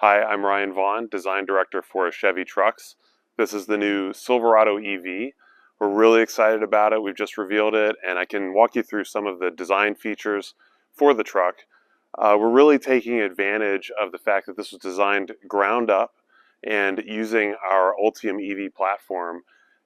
Hi, I'm Ryan Vaughan, Design Director for Chevy Trucks. This is the new Silverado EV. We're really excited about it. We've just revealed it, and I can walk you through some of the design features for the truck. We're really taking advantage of the fact that this was designed ground up, and using our Ultium EV platform,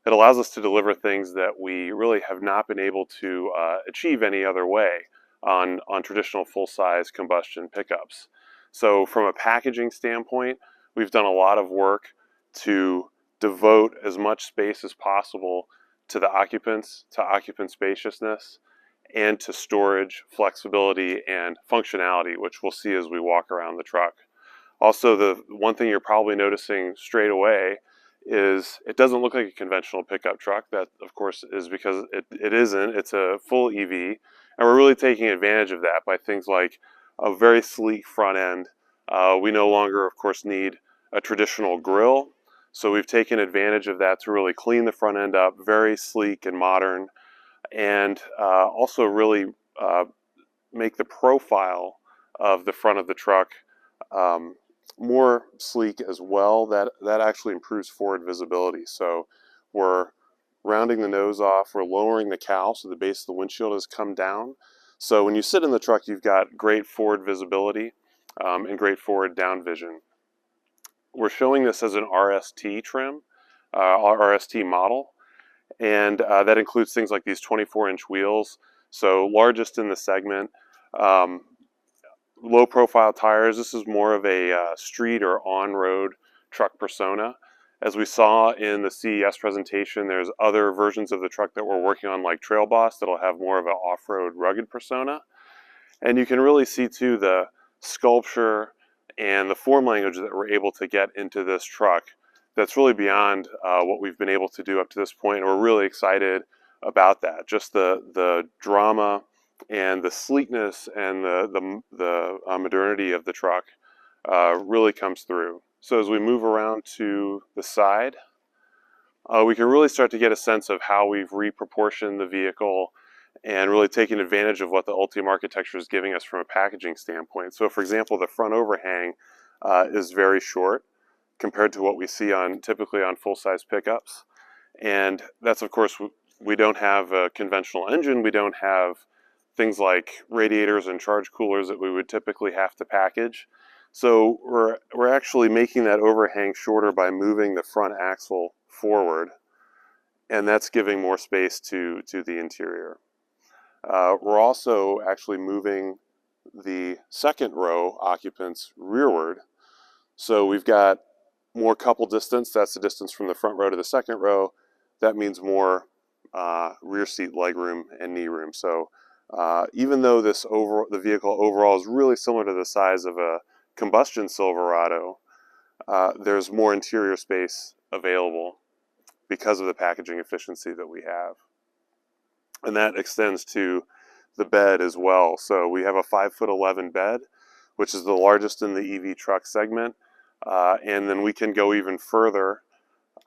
it allows us to deliver things that we really have not been able to achieve any other way on traditional full-size combustion pickups. So from a packaging standpoint, we've done a lot of work to devote as much space as possible to the occupants, to occupant spaciousness, and to storage, flexibility, and functionality, which we'll see as we walk around the truck. Also, the one thing you're probably noticing straight away is it doesn't look like a conventional pickup truck. That, of course, is because it isn't. It's a full EV, and we're really taking advantage of that by things like a very sleek front end. We no longer, of course, need a traditional grille, so we've taken advantage of that to really clean the front end up, very sleek and modern, and also really make the profile of the front of the truck more sleek as well. That actually improves forward visibility. So we're rounding the nose off, we're lowering the cowl so the base of the windshield has come down. So when you sit in the truck, you've got great forward visibility and great forward down vision. We're showing this as an RST trim, RST model, and that includes things like these 24-inch wheels, so largest in the segment. Low profile tires. This is more of a street or on-road truck persona. As we saw in the CES presentation, there's other versions of the truck that we're working on, like Trail Boss, that'll have more of an off-road rugged persona. And you can really see too the sculpture and the form language that we're able to get into this truck that's really beyond what we've been able to do up to this point. And we're really excited about that. Just the drama and the sleekness and the modernity of the truck really comes through. So as we move around to the side, we can really start to get a sense of how we've reproportioned the vehicle and really taking advantage of what the Ultium architecture is giving us from a packaging standpoint. So for example, the front overhang is very short compared to what we see typically on full-size pickups. And that's, of course, we don't have a conventional engine. We don't have things like radiators and charge coolers that we would typically have to package. So we're actually making that overhang shorter by moving the front axle forward, and that's giving more space to the interior. We're also actually moving the second row occupants rearward. So we've got more couple distance. That's the distance from the front row to the second row. That means more rear seat legroom and knee room. So even though the vehicle overall is really similar to the size of a combustion Silverado, there's more interior space available because of the packaging efficiency that we have. And that extends to the bed as well. So we have a 5'11" bed, which is the largest in the EV truck segment. And then we can go even further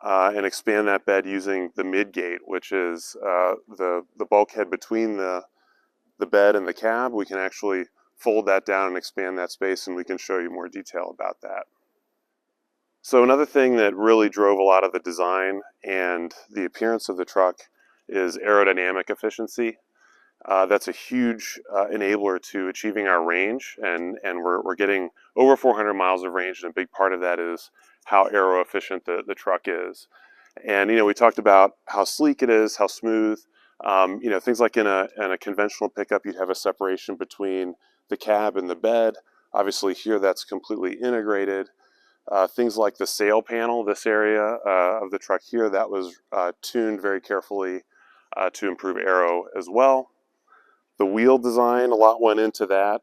and expand that bed using the midgate, which is the bulkhead between the bed and the cab. We can actually fold that down and expand that space, and we can show you more detail about that. So another thing that really drove a lot of the design and the appearance of the truck is aerodynamic efficiency. That's a huge enabler to achieving our range, and we're getting over 400 miles of range, and a big part of that is how aero efficient the truck is. And we talked about how sleek it is, how smooth. Things like in a conventional pickup, you'd have a separation between the cab and the bed. Obviously here that's completely integrated. Things like the sail panel, this area of the truck here, that was tuned very carefully to improve aero as well. The wheel design, a lot went into that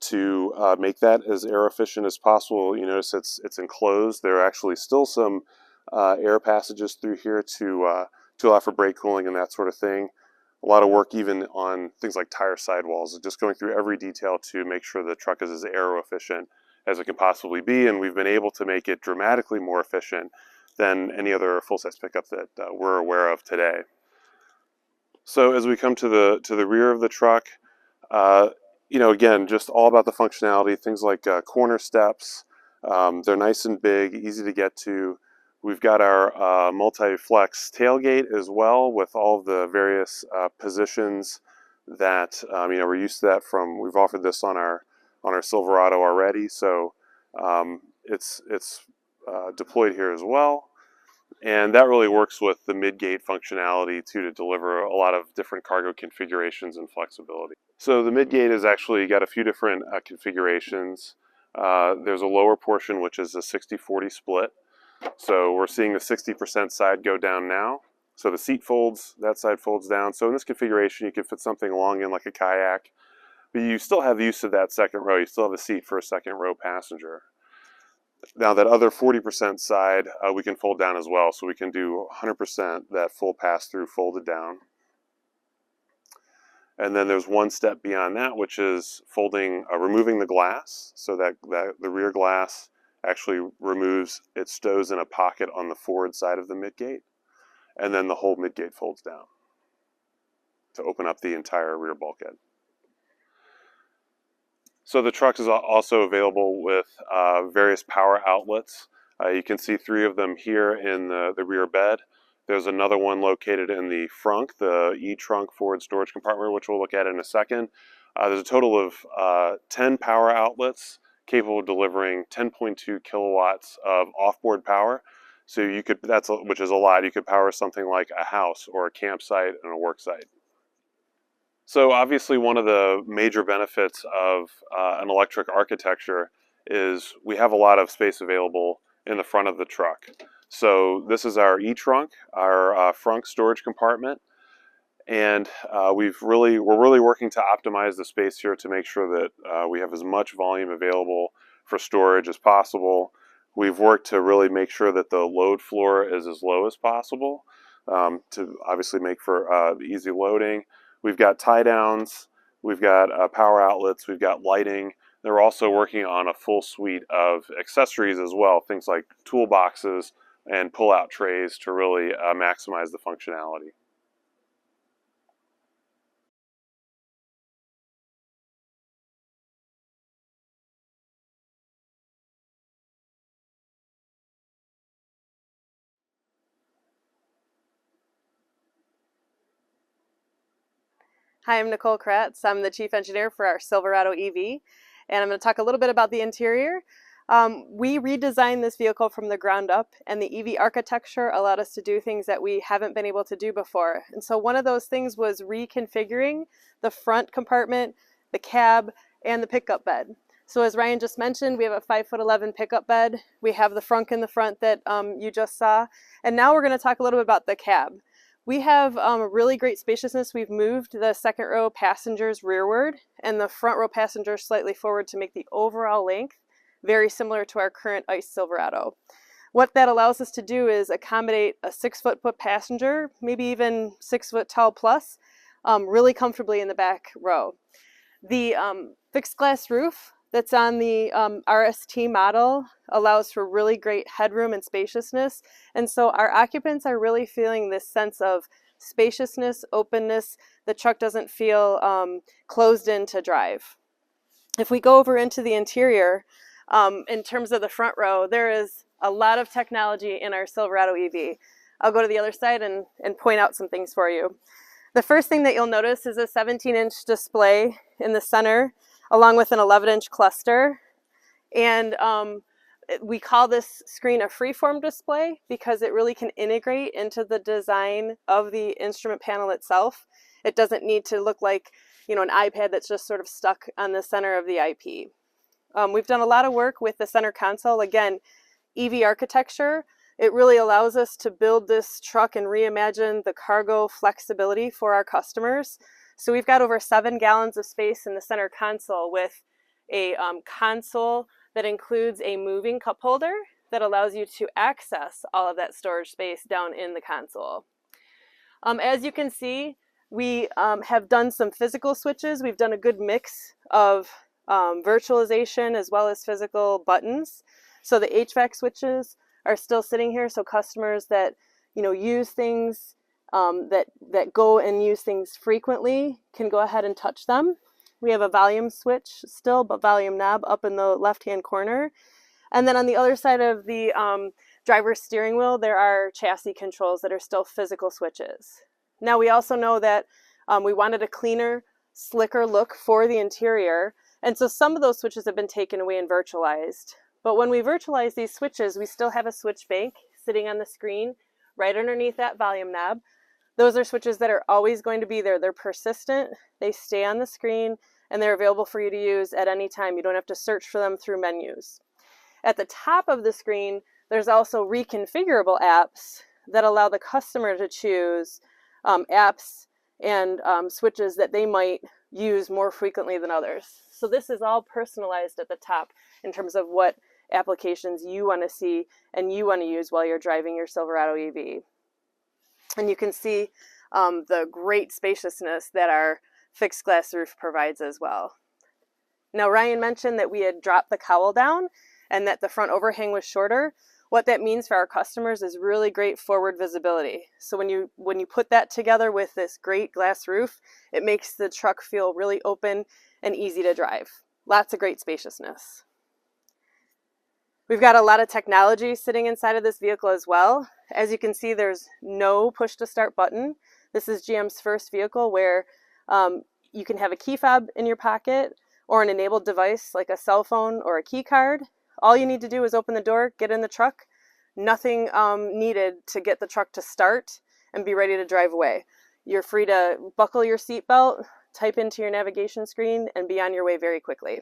to make that as air efficient as possible. You notice it's enclosed. There are actually still some air passages through here to allow for brake cooling and that sort of thing. A lot of work even on things like tire sidewalls, just going through every detail to make sure the truck is as aero efficient as it can possibly be, and we've been able to make it dramatically more efficient than any other full-size pickup that we're aware of today. So as we come to the rear of the truck, again, just all about the functionality, things like corner steps, They're nice and big, easy to get to. We've got our multi-flex tailgate as well, with all of the various positions that we're used to that from. We've offered this on our Silverado already, so it's deployed here as well. And that really works with the mid-gate functionality too, to deliver a lot of different cargo configurations and flexibility. So the mid-gate has actually got a few different configurations. There's a lower portion which is a 60-40 split. So we're seeing the 60% side go down now. So the seat folds, that side folds down. So in this configuration, you can fit something along in like a kayak, but you still have use of that second row. You still have a seat for a second row passenger. Now that other 40% side, we can fold down as well. So we can do 100% that full pass-through folded down. And then there's one step beyond that, which is folding, removing the glass, so that the rear glass actually removes, it stows in a pocket on the forward side of the midgate, and then the whole midgate folds down to open up the entire rear bulkhead. So the truck is also available with various power outlets. You can see 3 of them here in the rear bed. There's another one located in the frunk, the E-trunk forward storage compartment, which we'll look at in a second. There's a total of 10 power outlets capable of delivering 10.2 kilowatts of offboard power. So you could, which is a lot. You could power something like a house or a campsite and a work site. So obviously one of the major benefits of an electric architecture is we have a lot of space available in the front of the truck. So this is our E-trunk, our frunk storage compartment, and we're really working to optimize the space here to make sure that we have as much volume available for storage as possible. We've worked to really make sure that the load floor is as low as possible to obviously make for easy loading. We've got tie downs, we've got power outlets, we've got lighting. They're also working on a full suite of accessories as well, things like toolboxes and pull-out trays to really maximize the functionality. Hi, I'm Nichole Kraatz. I'm the Chief Engineer for our Silverado EV, and I'm going to talk a little bit about the interior. We redesigned this vehicle from the ground up, and the EV architecture allowed us to do things that we haven't been able to do before. And so one of those things was reconfiguring the front compartment, the cab, and the pickup bed. So as Ryan just mentioned, we have a 5'11" pickup bed. We have the frunk in the front that you just saw. And now we're going to talk a little bit about the cab. We have really great spaciousness. We've moved the second row passengers rearward and the front row passengers slightly forward to make the overall length very similar to our current ICE Silverado. What that allows us to do is accommodate a 6-foot passenger, maybe even 6 foot tall plus, really comfortably in the back row. The fixed glass roof that's on the RST model allows for really great headroom and spaciousness. And so our occupants are really feeling this sense of spaciousness, openness. The truck doesn't feel closed in to drive. If we go over into the interior, in terms of the front row, there is a lot of technology in our Silverado EV. I'll go to the other side and point out some things for you. The first thing that you'll notice is a 17-inch display in the center, along with an 11-inch cluster. And we call this screen a freeform display because it really can integrate into the design of the instrument panel itself. It doesn't need to look like, an iPad that's just sort of stuck on the center of the IP. We've done a lot of work with the center console. Again, EV architecture, it really allows us to build this truck and reimagine the cargo flexibility for our customers. So we've got over 7 gallons of space in the center console with a console that includes a moving cup holder that allows you to access all of that storage space down in the console. As you can see, we have done some physical switches. We've done a good mix of virtualization as well as physical buttons. So the Hvac switches are still sitting here, so customers that use things that go and use things frequently can go ahead and touch them. We have a volume switch still, but volume knob up in the left-hand corner. And then on the other side of the driver's steering wheel, there are chassis controls that are still physical switches. Now we also know that we wanted a cleaner, slicker look for the interior, and so some of those switches have been taken away and virtualized. But when we virtualize these switches, we still have a switch bank sitting on the screen right underneath that volume knob. Those are switches that are always going to be there. They're persistent, they stay on the screen, and they're available for you to use at any time. You don't have to search for them through menus. At the top of the screen, there's also reconfigurable apps that allow the customer to choose apps and switches that they might use more frequently than others. So this is all personalized at the top in terms of what applications you want to see and you want to use while you're driving your Silverado EV. And you can see the great spaciousness that our fixed glass roof provides as well. Now Ryan mentioned that we had dropped the cowl down and that the front overhang was shorter. What that means for our customers is really great forward visibility. So when you put that together with this great glass roof, it makes the truck feel really open and easy to drive. Lots of great spaciousness. We've got a lot of technology sitting inside of this vehicle as well. As you can see, there's no push to start button. This is GM's first vehicle where you can have a key fob in your pocket or an enabled device like a cell phone or a key card. All you need to do is open the door, get in the truck. Nothing needed to get the truck to start and be ready to drive away. You're free to buckle your seatbelt, type into your navigation screen, and be on your way very quickly.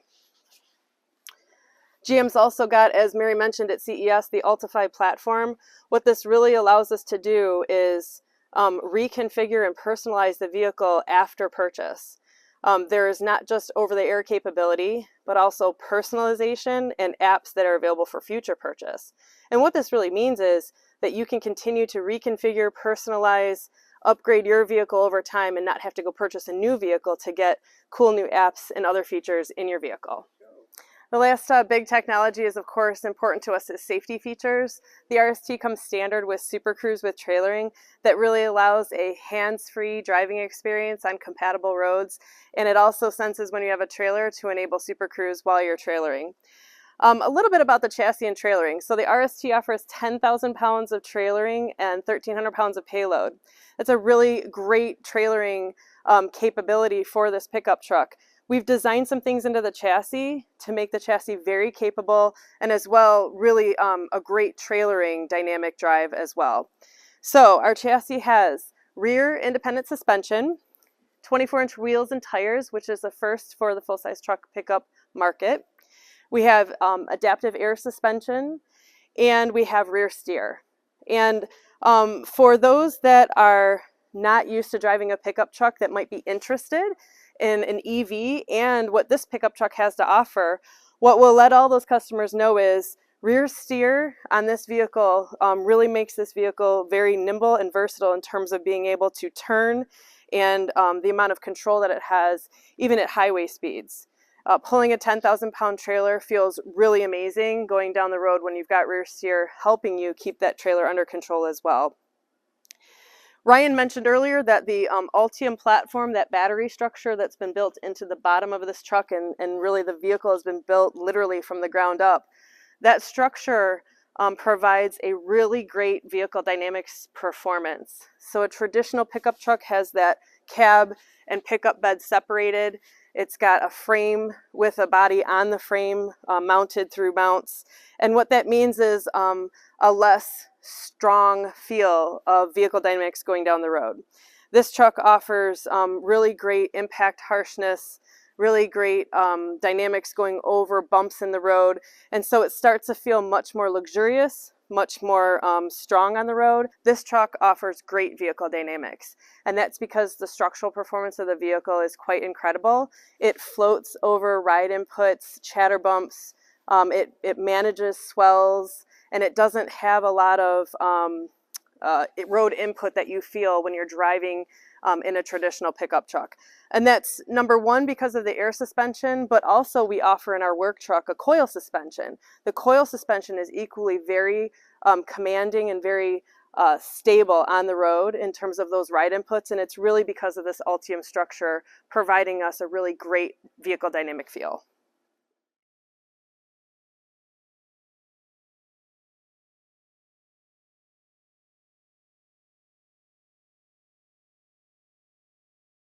GM's also got, as Mary mentioned at CES, the Ultify Platform. What this really allows us to do is reconfigure and personalize the vehicle after purchase. There is not just over-the-air capability, but also personalization and apps that are available for future purchase. And what this really means is that you can continue to reconfigure, personalize, upgrade your vehicle over time and not have to go purchase a new vehicle to get cool new apps and other features in your vehicle. The last big technology is, of course, important to us is safety features. The RST comes standard with Super Cruise with trailering that really allows a hands-free driving experience on compatible roads, and it also senses when you have a trailer to enable Super Cruise while you're trailering. A little bit about the chassis and trailering. So the RST offers 10,000 pounds of trailering and 1,300 pounds of payload. It's a really great trailering capability for this pickup truck. We've designed some things into the chassis to make the chassis very capable and as well really a great trailering dynamic drive as well. So our chassis has rear independent suspension, 24-inch wheels and tires, which is the first for the full-size truck pickup market. We have adaptive air suspension, and we have rear steer. And for those that are not used to driving a pickup truck that might be interested in an EV and what this pickup truck has to offer, what we'll let all those customers know is rear steer on this vehicle really makes this vehicle very nimble and versatile in terms of being able to turn and the amount of control that it has even at highway speeds. Pulling a 10,000 pound trailer feels really amazing going down the road when you've got rear steer helping you keep that trailer under control as well. Ryan mentioned earlier that the Ultium platform, that battery structure that's been built into the bottom of this truck and really the vehicle has been built literally from the ground up. That structure provides a really great vehicle dynamics performance. So a traditional pickup truck has that cab and pickup bed separated. It's got a frame with a body on the frame mounted through mounts. And what that means is a less strong feel of vehicle dynamics going down the road. This truck offers really great impact harshness, really great dynamics going over bumps in the road. And so it starts to feel much more luxurious, much more strong on the road. This truck offers great vehicle dynamics. And that's because the structural performance of the vehicle is quite incredible. It floats over ride inputs, chatter bumps, it manages swells, and it doesn't have a lot of road input that you feel when you're driving in a traditional pickup truck. And that's number one because of the air suspension, but also we offer in our work truck a coil suspension. The coil suspension is equally very commanding and very stable on the road in terms of those ride inputs, and it's really because of this Ultium structure providing us a really great vehicle dynamic feel.